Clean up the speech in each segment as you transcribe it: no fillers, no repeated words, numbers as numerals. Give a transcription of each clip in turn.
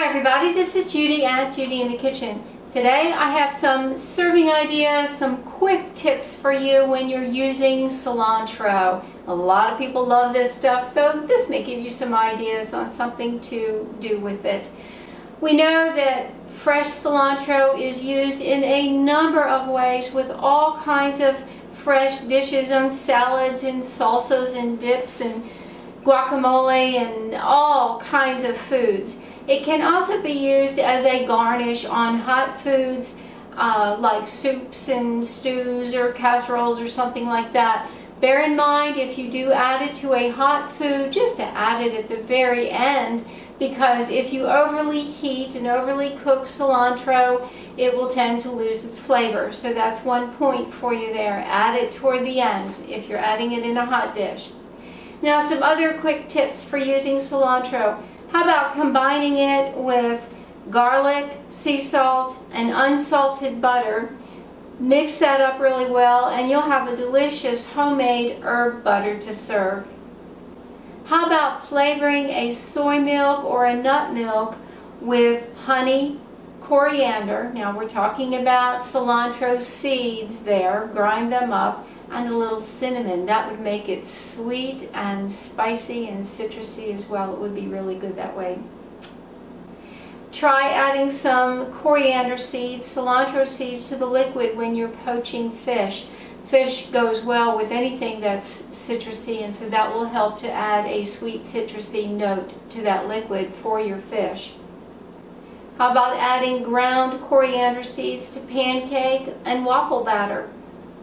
Hi everybody, this is Judy at Judy in the Kitchen. Today I have some serving ideas, some quick tips for you when you're using cilantro. A lot of people love this stuff, so this may give you some ideas on something to do with it. We know that fresh cilantro is used in a number of ways with all kinds of fresh dishes, on salads and salsas and dips and guacamole and all kinds of foods. It can also be used as a garnish on hot foods like soups and stews or casseroles or something like that. Bear in mind, if you do add it to a hot food, just to add it at the very end, because if you overly heat and overly cook cilantro, it will tend to lose its flavor. So that's one point for you there. Add it toward the end if you're adding it in a hot dish. Now, some other quick tips for using cilantro. How about combining it with garlic, sea salt, and unsalted butter? Mix that up really well and you'll have a delicious homemade herb butter to serve. How about flavoring a soy milk or a nut milk with honey, coriander? Now we're talking about cilantro seeds there. Grind them up, and a little cinnamon. That would make it sweet and spicy and citrusy as well. It would be really good that way. Try adding some coriander seeds, cilantro seeds to the liquid when you're poaching fish. Fish goes well with anything that's citrusy, and so that will help to add a sweet citrusy note to that liquid for your fish. How about adding ground coriander seeds to pancake and waffle batter?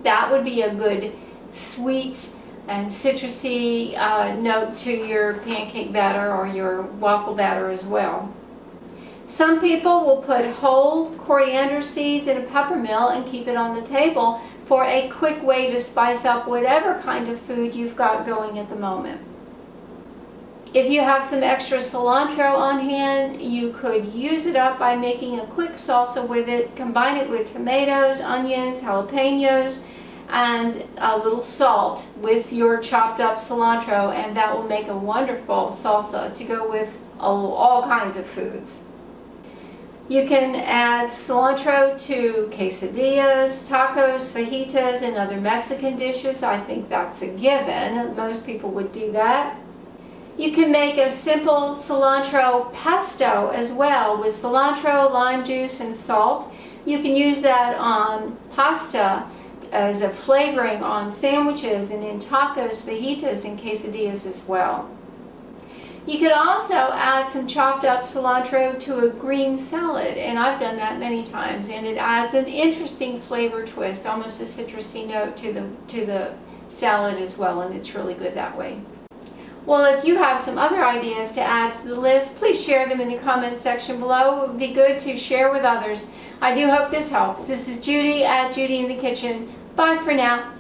That would be a good sweet and citrusy note to your pancake batter or your waffle batter as well. Some people will put whole coriander seeds in a pepper mill and keep it on the table for a quick way to spice up whatever kind of food you've got going at the moment. If you have some extra cilantro on hand, you could use it up by making a quick salsa with it. Combine it with tomatoes, onions, jalapenos, and a little salt with your chopped up cilantro, and that will make a wonderful salsa to go with all kinds of foods. You can add cilantro to quesadillas, tacos, fajitas, and other Mexican dishes. I think that's a given. Most people would do that. You can make a simple cilantro pesto as well with cilantro, lime juice, and salt. You can use that on pasta as a flavoring on sandwiches and in tacos, fajitas, and quesadillas as well. You could also add some chopped up cilantro to a green salad, and I've done that many times, and it adds an interesting flavor twist, almost a citrusy note to the salad as well, and it's really good that way. Well, if you have some other ideas to add to the list, please share them in the comments section below. It would be good to share with others. I do hope this helps. This is Judy at Judy in the Kitchen. Bye for now.